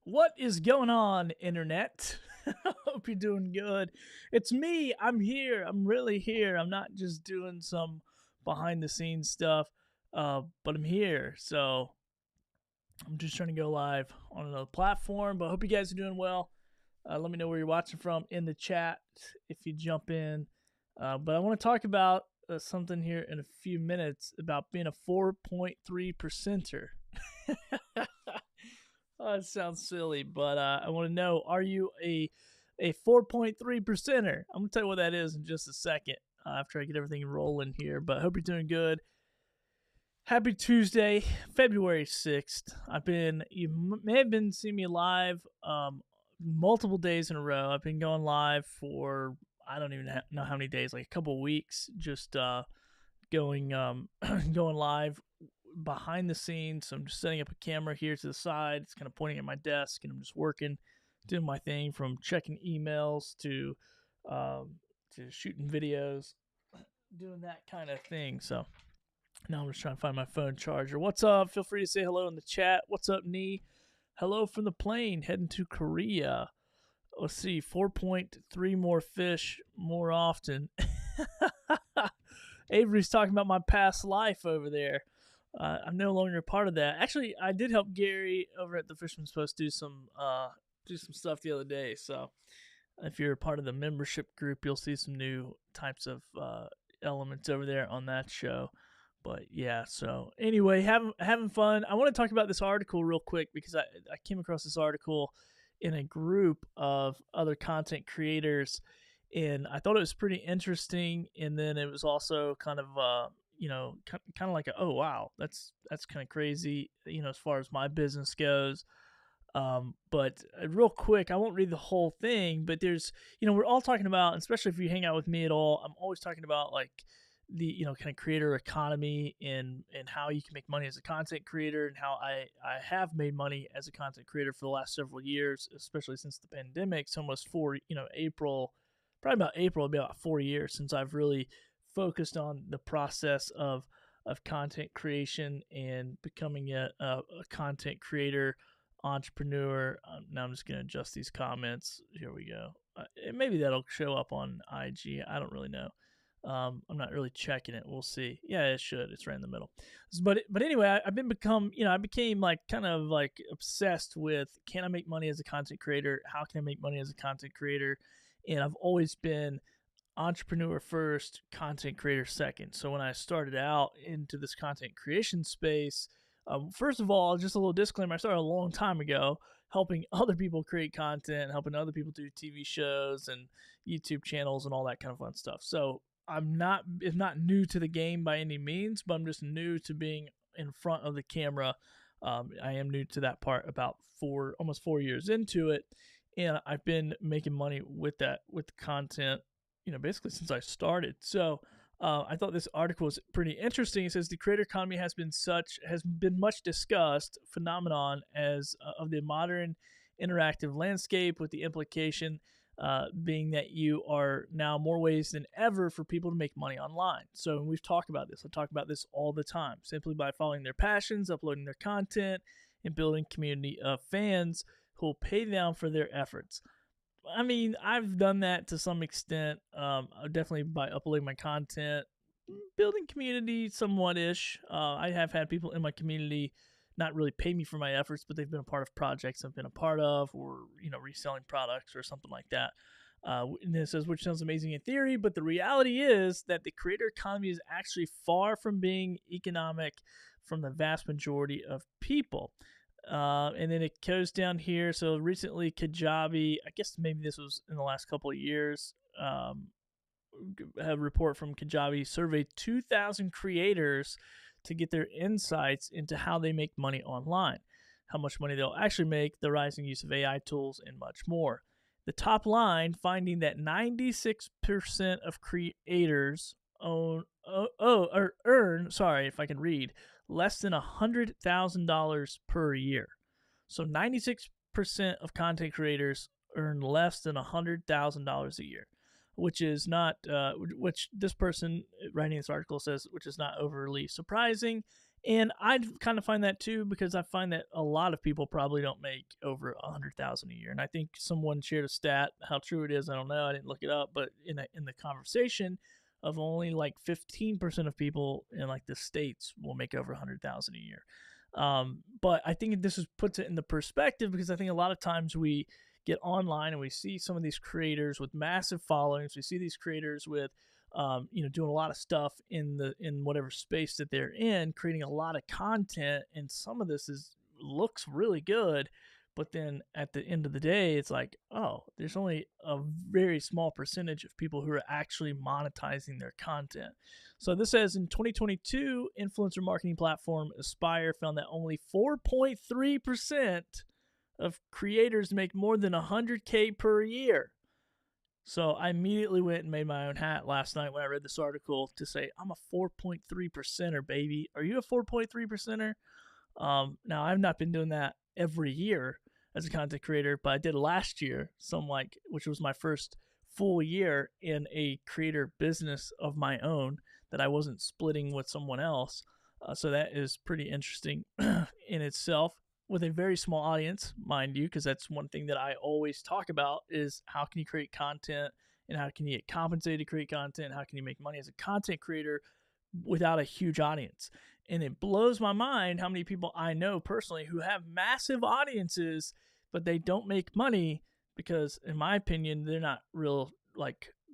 What is going on, internet? Hope you're doing good. It's me. I'm here. I'm really here. I'm not just doing some behind the scenes stuff, but I'm here. So I'm just trying to go live on another platform. But I hope you guys are doing well. Let me know where you're watching from in the chat if you jump in. But I want to talk about something here in a few minutes about being a 4.3 percenter. Oh, it sounds silly, but I want to know: are you a 4.3 percenter? I'm gonna tell you what that is in just a second after I get everything rolling here. But I hope you're doing good. Happy Tuesday, February 6th. You may have been seeing me live multiple days in a row. I've been going live for I don't even know how many days, like a couple weeks, just going going live behind the scenes. So I'm just setting up a camera here to the side. It's kind of pointing at my desk, and I'm just working, doing my thing from checking emails to shooting videos, doing that kind of thing. So now I'm just trying to find my phone charger. What's up? Feel free to say hello in the chat. What's up, Nee? Hello from the plane, heading to Korea. Let's see, 4.3 more fish more often. Avery's talking about my past life over there. I'm no longer a part of that. Actually, I did help Gary over at the Fisherman's Post do some stuff the other day. So if you're a part of the membership group, you'll see some new types of elements over there on that show. But yeah, so anyway, having fun. I want to talk about this article real quick because I came across this article in a group of other content creators, and I thought it was pretty interesting. And then it was also kind of kind of like oh wow, that's kind of crazy, as far as my business goes. But real quick, I won't read the whole thing, but there's, we're all talking about, especially if you hang out with me at all, I'm always talking about like the, kind of creator economy and how you can make money as a content creator, and how I have made money as a content creator for the last several years, especially since the pandemic. It's almost April, it'll be about 4 years since I've really focused on the process of content creation and becoming a content creator entrepreneur. Now I'm just going to adjust these comments. Here we go. Maybe that'll show up on IG. I don't really know. I'm not really checking it. We'll see. Yeah, it should. It's right in the middle. But anyway, I became like kind of like obsessed with, can I make money as a content creator? How can I make money as a content creator? And I've always been entrepreneur first, content creator second. So when I started out into this content creation space, first of all, just a little disclaimer: I started a long time ago helping other people create content, helping other people do TV shows and YouTube channels and all that kind of fun stuff. So it's not new to the game by any means, but I'm just new to being in front of the camera. I am new to that part about almost 4 years into it, and I've been making money with content, basically since I started. So I thought this article was pretty interesting. It says the creator economy has been much discussed phenomenon as of the modern interactive landscape, with the implication being that you are now more ways than ever for people to make money online. So we've talked about this. I talk about this all the time. Simply by following their passions, uploading their content, and building community of fans who will pay them for their efforts. I mean, I've done that to some extent. Definitely by uploading my content, building community somewhat ish. I have had people in my community not really pay me for my efforts, but they've been a part of projects I've been a part of, or reselling products or something like that. And it says, which sounds amazing in theory, but the reality is that the creator economy is actually far from being economic from the vast majority of people. And then it goes down here. So recently, Kajabi, I guess maybe this was in the last couple of years, a report from Kajabi surveyed 2,000 creators to get their insights into how they make money online, how much money they'll actually make, the rising use of AI tools, and much more. The top line, finding that 96% of creators earn, sorry if I can read, less than $100,000 per year. So 96% of content creators earn less than $100,000 a year, which is not, which this person writing this article says, which is not overly surprising. And I kind of find that too, because I find that a lot of people probably don't make over 100,000 a year. And I think someone shared a stat. How true it is, I don't know. I didn't look it up, but in the conversation of only like 15% of people in like the states will make over 100,000 a year. But I think this puts it in the perspective, because I think a lot of times we get online and we see some of these creators with massive followings. We see these creators with doing a lot of stuff in whatever space that they're in, creating a lot of content, and some of this looks really good, but then at the end of the day, it's like, oh, there's only a very small percentage of people who are actually monetizing their content. So this says in 2022, influencer marketing platform Aspire found that only 4.3% of creators make more than 100K per year. So I immediately went and made my own hat last night when I read this article to say, I'm a 4.3%er, baby. Are you a 4.3%er? Now, I've not been doing that every year as a content creator, but I did last year, which was my first full year in a creator business of my own that I wasn't splitting with someone else. So that is pretty interesting in itself, with a very small audience, mind you, because that's one thing that I always talk about is how can you create content and how can you get compensated to create content? How can you make money as a content creator without a huge audience? And it blows my mind how many people I know personally who have massive audiences, but they don't make money because, in my opinion, they're not real,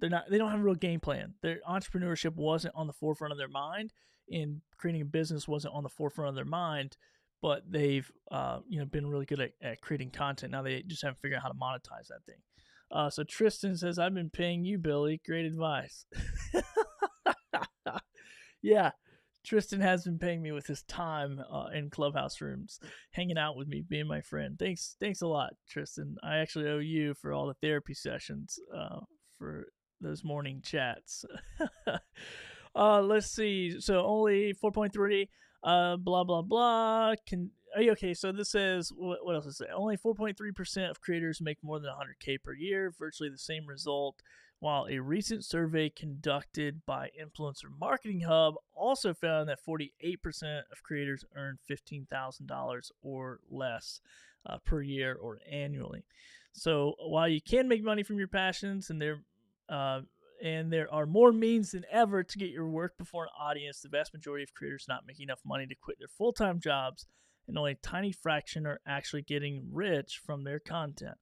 they don't have a real game plan. Their entrepreneurship wasn't on the forefront of their mind, and creating a business wasn't on the forefront of their mind, but they've been really good at creating content. Now they just haven't figured out how to monetize that thing. So Tristan says, I've been paying you, Billy. Great advice. Yeah, Tristan has been paying me with his time in Clubhouse rooms, hanging out with me, being my friend. Thanks a lot, Tristan. I actually owe you for all the therapy sessions for those morning chats. Let's see. So only 4.3. Blah blah blah. Okay, so this says, what else is it? Only 4.3% of creators make more than 100K per year, virtually the same result. While a recent survey conducted by Influencer Marketing Hub also found that 48% of creators earn $15,000 or less per year or annually. So while you can make money from your passions, and there are more means than ever to get your work before an audience, the vast majority of creators not making enough money to quit their full-time jobs, and only a tiny fraction are actually getting rich from their content.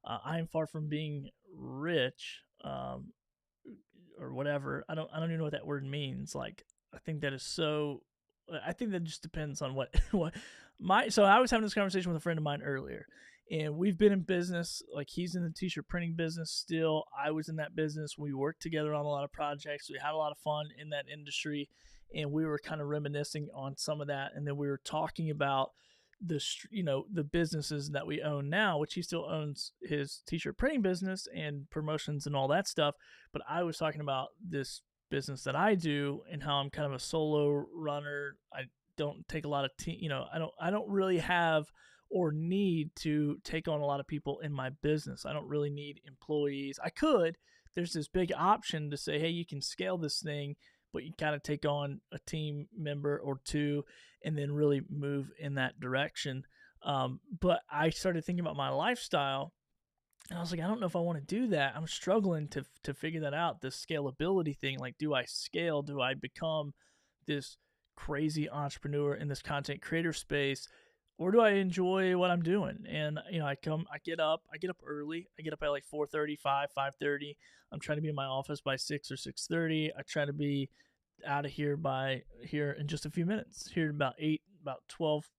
I am far from being rich, or whatever. I don't even know what that word means. Like, I think that just depends on so I was having this conversation with a friend of mine earlier, and we've been in business. Like, he's in the t-shirt printing business still. I was in that business. We worked together on a lot of projects. We had a lot of fun in that industry, and we were kind of reminiscing on some of that. And then we were talking about the businesses that we own now, which he still owns his t-shirt printing business and promotions and all that stuff. But I was talking about this business that I do and how I'm kind of a solo runner. I don't take a lot of I don't really have or need to take on a lot of people in my business. I don't really need employees. I could. There's this big option to say, hey, you can scale this thing, but you kind of take on a team member or two and then really move in that direction. But I started thinking about my lifestyle, and I was like, I don't know if I want to do that. I'm struggling to figure that out, this scalability thing. Like, do I scale? Do I become this crazy entrepreneur in this content creator space, or do I enjoy what I'm doing? And I get up early. I get up at like 4:35, 5:30. I'm trying to be in my office by 6 or 6:30. I try to be out of here in just a few minutes. Here about 12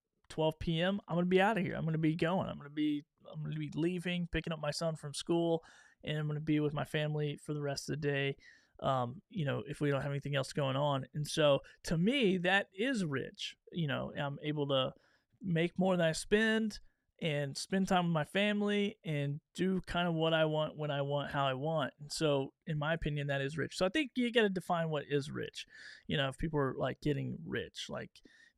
p.m. I'm gonna be out of here. I'm gonna be going. I'm gonna be leaving, picking up my son from school, and I'm gonna be with my family for the rest of the day. If we don't have anything else going on. And so to me, that is rich. I'm able to make more than I spend and spend time with my family and do kind of what I want, when I want, how I want. And so in my opinion, that is rich. So I think you got to define what is rich. If people are like getting rich, like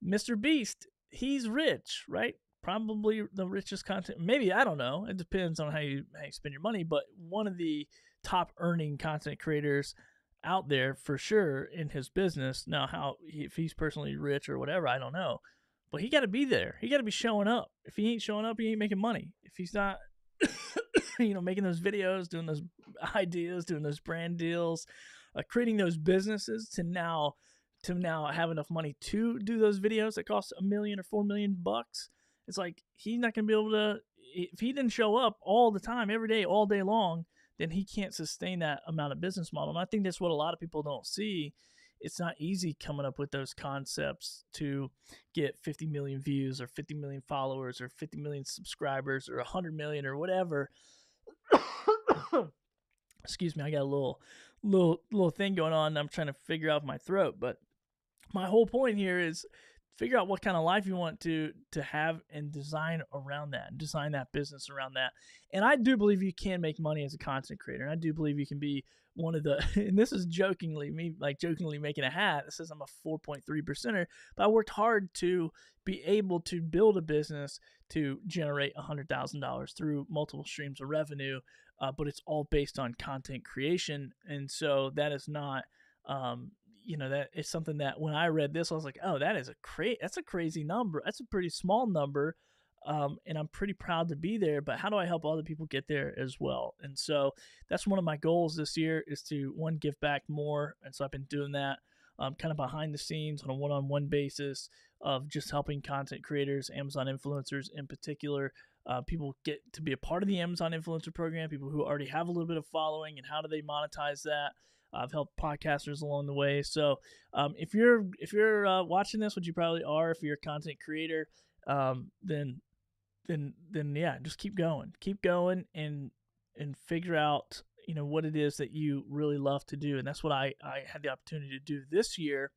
Mr. Beast, he's rich, right? Probably the richest content. Maybe, I don't know. It depends on how you spend your money. But one of the top earning content creators out there for sure in his business. Now, if he's personally rich or whatever, I don't know. But he got to be there. He got to be showing up. If he ain't showing up, he ain't making money. If he's not, making those videos, doing those ideas, doing those brand deals, creating those businesses to now have enough money to do those videos that cost $1 million or $4 million bucks. It's like he's not going to be able to. If he didn't show up all the time, every day, all day long, then he can't sustain that amount of business model. And I think that's what a lot of people don't see. It's not easy coming up with those concepts to get 50 million views or 50 million followers or 50 million subscribers or 100 million or whatever. Excuse me, I got a little thing going on. I'm trying to figure out my throat, but my whole point here is figure out what kind of life you want to have and design around that, and design that business around that. And I do believe you can make money as a content creator. And I do believe you can be one of the, and this is jokingly making a hat that says I'm a 4.3%er, but I worked hard to be able to build a business to generate $100,000 through multiple streams of revenue. But it's all based on content creation. And so that is not, that is something that when I read this, I was like, oh, that's a crazy number. That's a pretty small number. And I'm pretty proud to be there, but how do I help other people get there as well? And so that's one of my goals this year is to, one, give back more. And so I've been doing that kind of behind the scenes on a one-on-one basis of just helping content creators, Amazon influencers in particular. People get to be a part of the Amazon influencer program, people who already have a little bit of following, and how do they monetize that? I've helped podcasters along the way. So if you're watching this, which you probably are, if you're a content creator, then yeah, just keep going and figure out, what it is that you really love to do. And that's what I had the opportunity to do this year,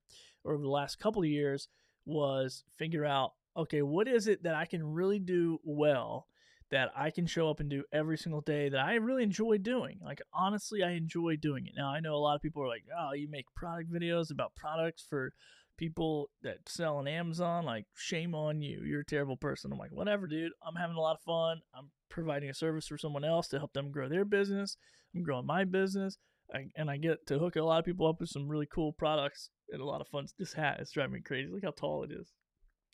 or over the last couple of years, was figure out, okay, what is it that I can really do well, that I can show up and do every single day, that I really enjoy doing. Like, honestly, I enjoy doing it. Now, I know a lot of people are like, oh, you make product videos about products for people that sell on Amazon. Like, shame on you. You're a terrible person. I'm like, whatever, dude. I'm having a lot of fun. I'm providing a service for someone else to help them grow their business. I'm growing my business. And I get to hook a lot of people up with some really cool products and a lot of fun. This hat is driving me crazy. Look how tall it is.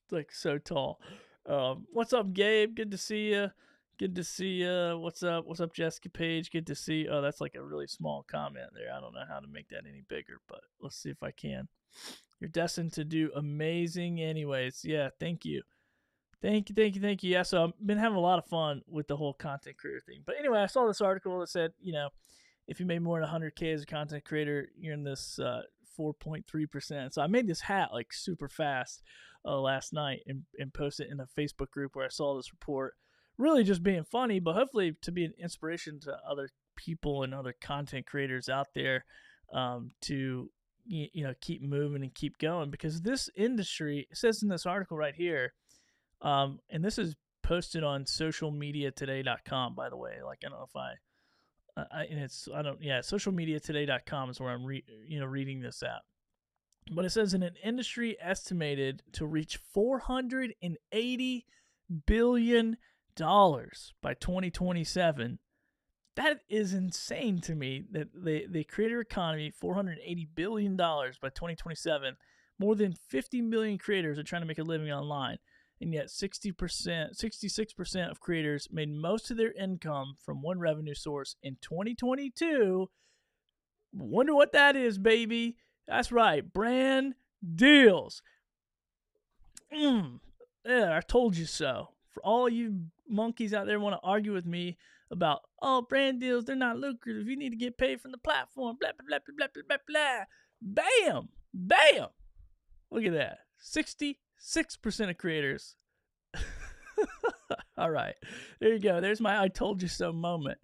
It's like so tall. What's up, Gabe? Good to see you. Good to see you. What's up? What's up, Jessica Page? Good to see you. Oh, that's like a really small comment there. I don't know how to make that any bigger, but let's see if I can. You're destined to do amazing anyways. Yeah, thank you. Thank you. Yeah, so I've been having a lot of fun with the whole content creator thing. But anyway, I saw this article that said, if you made more than 100K as a content creator, you're in this 4.3%. So I made this hat like super fast last night and posted it in a Facebook group where I saw this report. Really just being funny, but hopefully to be an inspiration to other people and other content creators out there to keep moving and keep going, because this industry, it says in this article right here, and this is posted on socialmediatoday.com, by the way. Like, I don't know if socialmediatoday.com is where I'm reading this at. But it says in an industry estimated to reach $480 billion by 2027. That is insane to me, that the creator economy, $480 billion by 2027. More than 50 million creators are trying to make a living online. And yet 66% of creators made most of their income from one revenue source in 2022. Wonder what that is, baby. That's right, brand deals. Yeah, I told you so. For all you monkeys out there want to argue with me about, oh, brand deals, they're not lucrative, you need to get paid from the platform, blah, blah, blah, blah, blah, blah, blah. Bam. Look at that. 66% of creators. All right, there you go. There's my I told you so moment.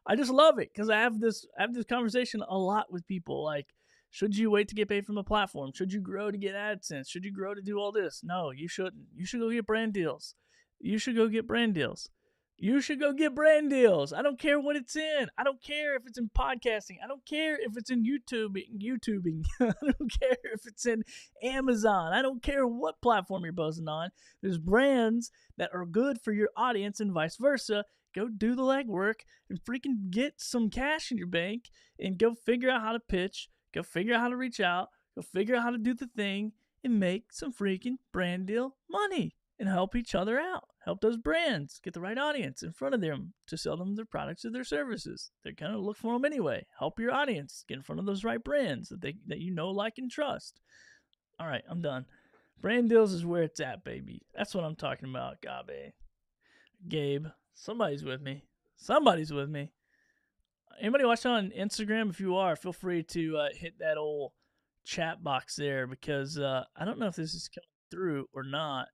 I just love it because I have this conversation a lot with people. Like, should you wait to get paid from the platform? Should you grow to get AdSense? Should you grow to do all this? No, you shouldn't. You should go get brand deals. You should go get brand deals. You should go get brand deals. I don't care what it's in. I don't care if it's in podcasting. I don't care if it's in YouTubing. I don't care if it's in Amazon. I don't care what platform you're buzzing on. There's brands that are good for your audience and vice versa. Go do the legwork and freaking get some cash in your bank and go figure out how to pitch. Go figure out how to reach out. Go figure out how to do the thing and make some freaking brand deal money and help each other out. Help those brands get the right audience in front of them to sell them their products or their services. They're going to look for them anyway. Help your audience get in front of those right brands that you know, like, and trust. All right, I'm done. Brand deals is where it's at, baby. That's what I'm talking about, Gabe. Somebody's with me. Somebody's with me. Anybody watching on Instagram? If you are, feel free to hit that old chat box there, because I don't know if this is coming through or not.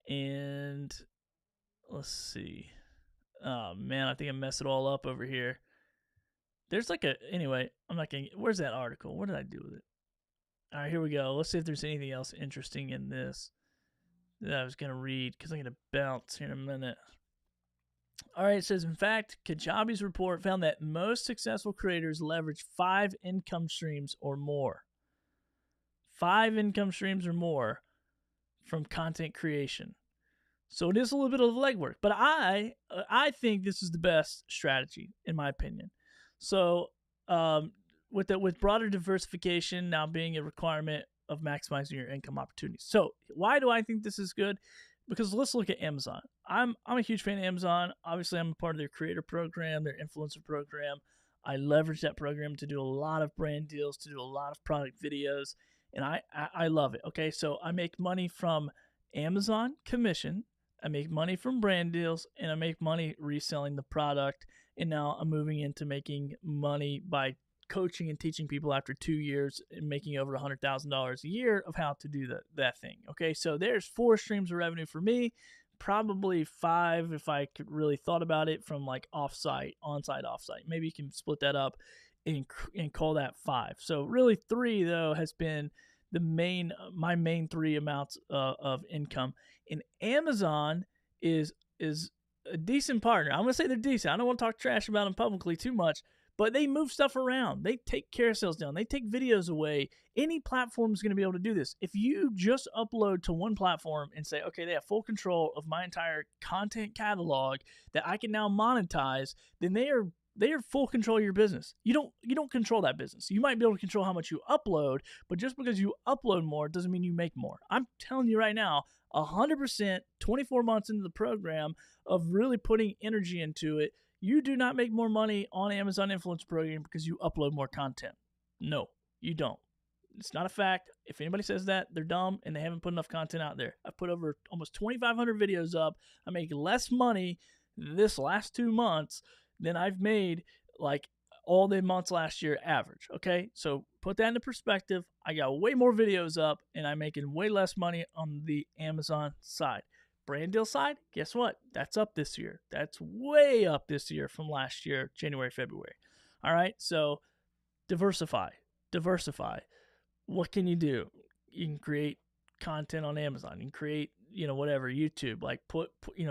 And let's see. Oh man, I think I messed it all up over here. There's like anyway, I'm not gonna, where's that article? What did I do with it? All right, here we go. Let's see if there's anything else interesting in this that I was gonna read, because I'm gonna bounce here in a minute. All right, it says, in fact, Kajabi's report found that most successful creators leverage 5 income streams or more. 5 income streams or more from content creation. So it is a little bit of legwork, but I think this is the best strategy in my opinion. So with broader diversification now being a requirement of maximizing your income opportunities. So why do I think this is good? Because let's look at Amazon. I'm a huge fan of Amazon. Obviously, I'm a part of their creator program, their influencer program. I leverage that program to do a lot of brand deals, to do a lot of product videos, and I love it. Okay, so I make money from Amazon commission, I make money from brand deals, and I make money reselling the product. And now I'm moving into making money by coaching and teaching people after 2 years and making over $100,000 a year of how to do that thing. Okay, so there's 4 streams of revenue for me, probably 5 if I could really thought about it, from like onsite, offsite. Maybe you can split that up and call that 5. So really 3 though has been my main 3 amounts of income. And Amazon is a decent partner. I'm gonna say they're decent. I don't want to talk trash about them publicly too much, but they move stuff around. They take carousels down. They take videos away. Any platform is going to be able to do this. If you just upload to one platform and say, okay, they have full control of my entire content catalog that I can now monetize, then they are full control of your business. You don't control that business. You might be able to control how much you upload, but just because you upload more doesn't mean you make more. I'm telling you right now, 100%, 24 months into the program of really putting energy into it, you do not make more money on Amazon Influence Program because you upload more content. No, you don't. It's not a fact. If anybody says that, they're dumb and they haven't put enough content out there. I've put over almost 2,500 videos up. I make less money this last 2 months than I've made like all the months last year average. Okay, so put that into perspective. I got way more videos up and I'm making way less money on the Amazon side. Brand deal side, guess what? That's up this year. That's way up this year from last year, January, February. All right, so diversify. What can you do? You can create content on Amazon. You can create, whatever, YouTube, like put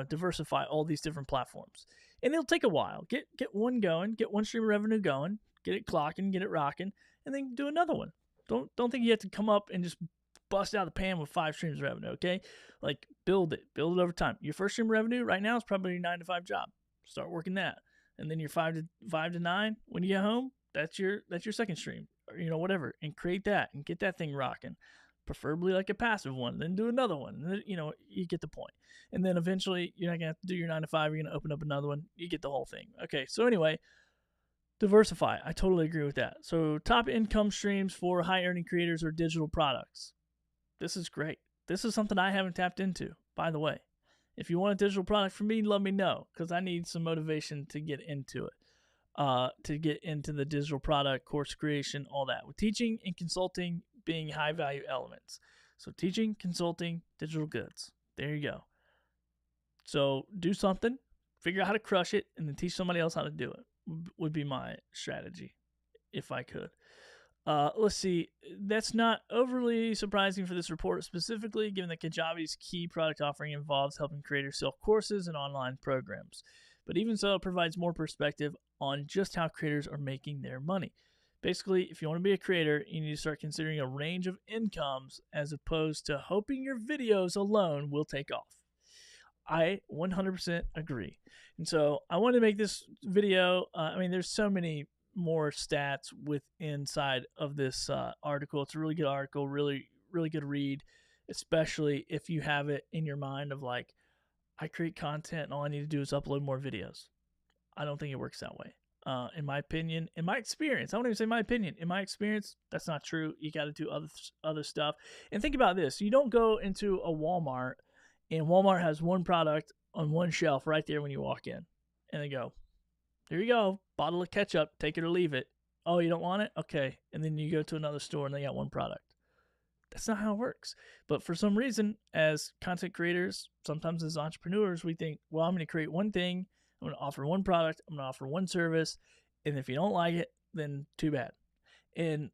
diversify all these different platforms. And it'll take a while. Get one going, get one stream of revenue going, get it clocking, get it rocking, and then do another one. Don't think you have to come up and just bust out the pan with 5 streams of revenue, okay? Like build it over time. Your first stream of revenue right now is probably your 9 to 5 job. Start working that. And then your 5 to 9 when you get home, that's your second stream, or whatever, and create that and get that thing rocking. Preferably like a passive one, then do another one. And then, you get the point. And then eventually you're not going to have to do your 9 to 5, you're going to open up another one. You get the whole thing. Okay, so anyway, diversify. I totally agree with that. So top income streams for high earning creators are digital products. This is great. This is something I haven't tapped into, by the way. If you want a digital product from me, let me know, because I need some motivation to get into it, to get into the digital product, course creation, all that. With teaching and consulting being high value elements. So teaching, consulting, digital goods. There you go. So do something, figure out how to crush it, and then teach somebody else how to do it would be my strategy, if I could. Let's see. That's not overly surprising for this report specifically, given that Kajabi's key product offering involves helping creators sell courses and online programs. But even so, it provides more perspective on just how creators are making their money. Basically, if you want to be a creator, you need to start considering a range of incomes as opposed to hoping your videos alone will take off. I 100% agree. And so I wanted to make this video. There's so many more stats with inside of this article. It's a really good article, really good read, especially if you have it in your mind of like, I create content and all I need to do is upload more videos. I don't think it works that way. In my opinion, in my experience, I won't even say my opinion. In my experience, that's not true. You got to do other stuff. And think about this: you don't go into a Walmart, and Walmart has one product on one shelf right there when you walk in, and they go, "There you go, bottle of ketchup. Take it or leave it." Oh, you don't want it? Okay. And then you go to another store and they got one product. That's not how it works. But for some reason, as content creators, sometimes as entrepreneurs, we think, well, I'm going to create one thing. I'm going to offer one product. I'm going to offer one service. And if you don't like it, then too bad. And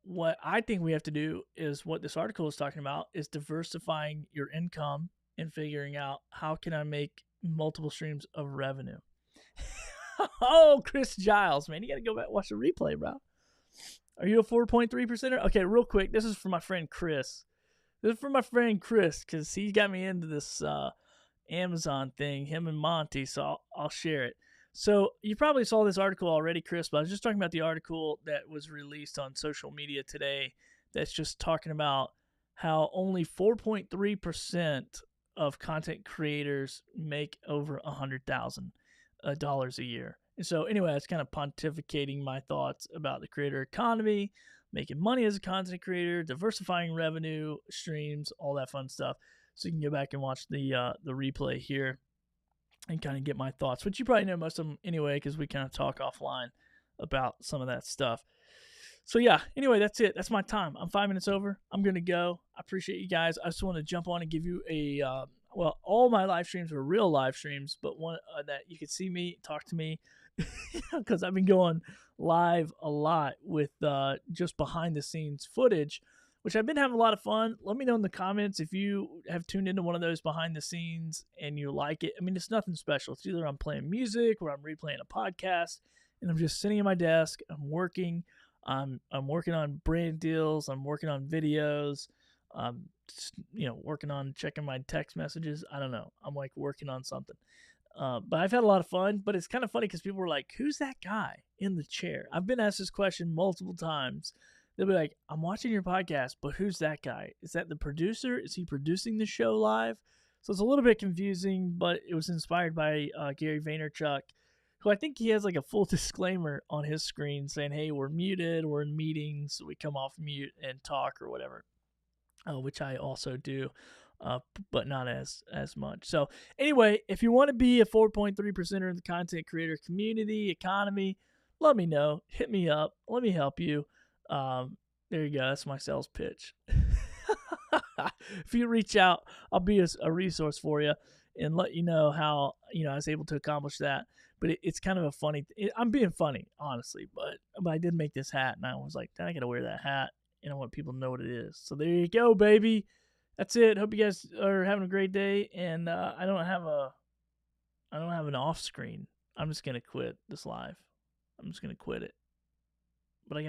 what I think we have to do is what this article is talking about is diversifying your income and figuring out how can I make multiple streams of revenue. Oh, Chris Giles, man, you got to go back and watch the replay, bro. Are you a 4.3%er? Okay, real quick. This is for my friend Chris. This is for my friend Chris because he got me into this Amazon thing, him and Monty, so I'll share it. So you probably saw this article already, Chris, but I was just talking about the article that was released on social media today that's just talking about how only 4.3% of content creators make over $100,000 a year. And so anyway, it's kind of pontificating my thoughts about the creator economy, making money as a content creator, diversifying revenue streams, all that fun stuff. So you can go back and watch the replay here and kind of get my thoughts, which you probably know most of them anyway because we kind of talk offline about some of that stuff. So yeah, anyway, that's it. That's my time. I'm 5 minutes over. I'm going to go. I appreciate you guys. I just want to jump on and give you a, well, all my live streams are real live streams, but one that you can see me, talk to me, because I've been going live a lot with just behind the scenes footage, which I've been having a lot of fun. Let me know in the comments if you have tuned into one of those behind the scenes and you like it. I mean, it's nothing special. It's either I'm playing music or I'm replaying a podcast and I'm just sitting at my desk. I'm working. I'm working on brand deals. I'm working on videos. Working on checking my text messages. I don't know. I'm like working on something. But I've had a lot of fun, but it's kind of funny because people were like, who's that guy in the chair? I've been asked this question multiple times. They'll be like, I'm watching your podcast, but who's that guy? Is that the producer? Is he producing the show live? So it's a little bit confusing, but it was inspired by Gary Vaynerchuk, who I think he has like a full disclaimer on his screen saying, hey, we're muted, we're in meetings, so we come off mute and talk or whatever, which I also do. But not as much. So anyway, if you want to be a 4.3%er in the content creator community, economy, let me know. Hit me up. Let me help you. There you go. That's my sales pitch. If you reach out, I'll be a resource for you and let you know how I was able to accomplish that. But it's kind of a funny. I'm being funny, honestly. But I did make this hat, and I was like, I got to wear that hat, and I want people to know what it is. So there you go, baby. That's it. Hope you guys are having a great day. And I don't have an off screen. I'm just gonna quit this live. I'm just gonna quit it. But I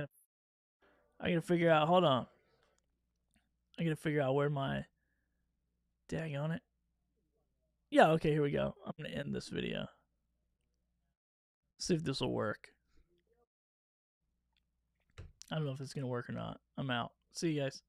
gotta figure out. Hold on. I gotta figure out where my dag on it. Yeah. Okay. Here we go. I'm gonna end this video. See if this will work. I don't know if it's gonna work or not. I'm out. See you guys.